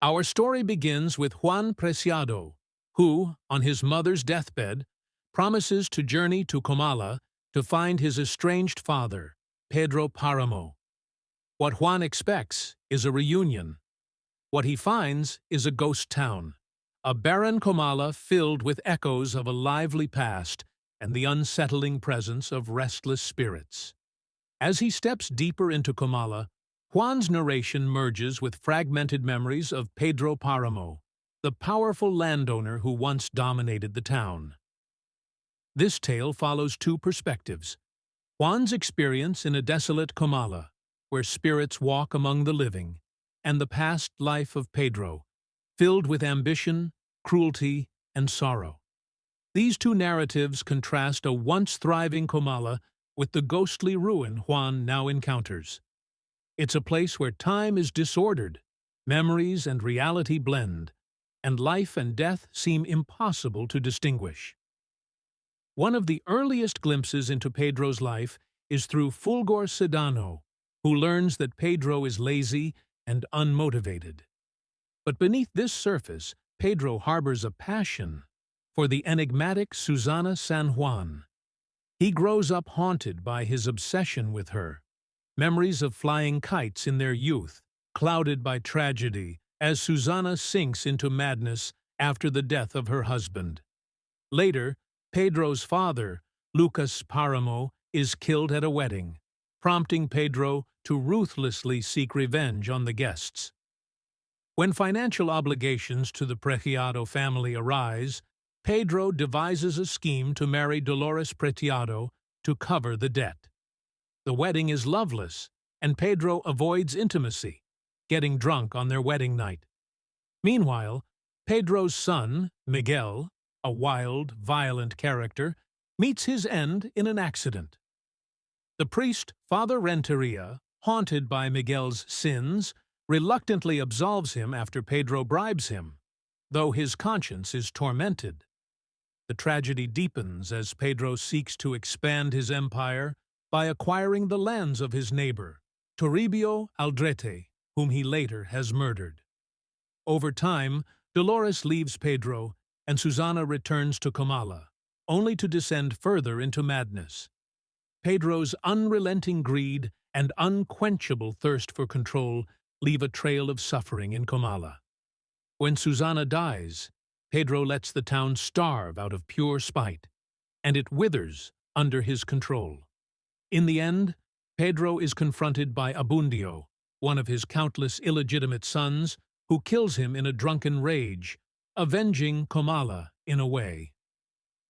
Our story begins with Juan Preciado, who, on his mother's deathbed, promises to journey to Comala to find his estranged father, Pedro Páramo. What Juan expects is a reunion. What he finds is a ghost town, a barren Comala filled with echoes of a lively past and the unsettling presence of restless spirits. As he steps deeper into Comala, Juan's narration merges with fragmented memories of Pedro Páramo, the powerful landowner who once dominated the town. This tale follows two perspectives: Juan's experience in a desolate Comala, where spirits walk among the living, and the past life of Pedro, filled with ambition, cruelty, and sorrow. These two narratives contrast a once thriving Comala with the ghostly ruin Juan now encounters. It's a place where time is disordered, memories and reality blend, and life and death seem impossible to distinguish. One of the earliest glimpses into Pedro's life is through Fulgor Sedano, who learns that Pedro is lazy and unmotivated. But beneath this surface, Pedro harbors a passion for the enigmatic Susana San Juan. He grows up haunted by his obsession with her, memories of flying kites in their youth, clouded by tragedy as Susana sinks into madness after the death of her husband. Later, Pedro's father, Lucas Páramo, is killed at a wedding, prompting Pedro to ruthlessly seek revenge on the guests. When financial obligations to the Preciado family arise, Pedro devises a scheme to marry Dolores Preciado to cover the debt. The wedding is loveless, and Pedro avoids intimacy, getting drunk on their wedding night. Meanwhile, Pedro's son, Miguel, a wild, violent character, meets his end in an accident. The priest, Father Renteria, haunted by Miguel's sins, reluctantly absolves him after Pedro bribes him, though his conscience is tormented. The tragedy deepens as Pedro seeks to expand his empire by acquiring the lands of his neighbor, Toribio Aldrete, whom he later has murdered. Over time, Dolores leaves Pedro, and Susana returns to Comala, only to descend further into madness. Pedro's unrelenting greed and unquenchable thirst for control leave a trail of suffering in Comala. When Susana dies, Pedro lets the town starve out of pure spite, and it withers under his control. In the end, Pedro is confronted by Abundio, one of his countless illegitimate sons, who kills him in a drunken rage, avenging Comala in a way.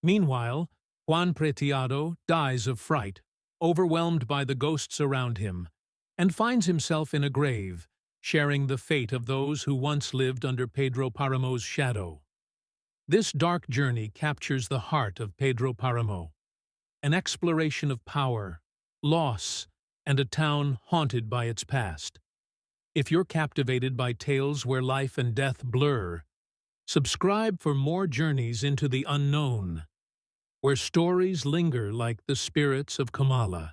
Meanwhile, Juan Preciado dies of fright, overwhelmed by the ghosts around him, and finds himself in a grave, sharing the fate of those who once lived under Pedro Páramo's shadow. This dark journey captures the heart of Pedro Páramo, an exploration of power, loss, and a town haunted by its past. If you're captivated by tales where life and death blur, subscribe for more journeys into the unknown, where stories linger like the spirits of Comala.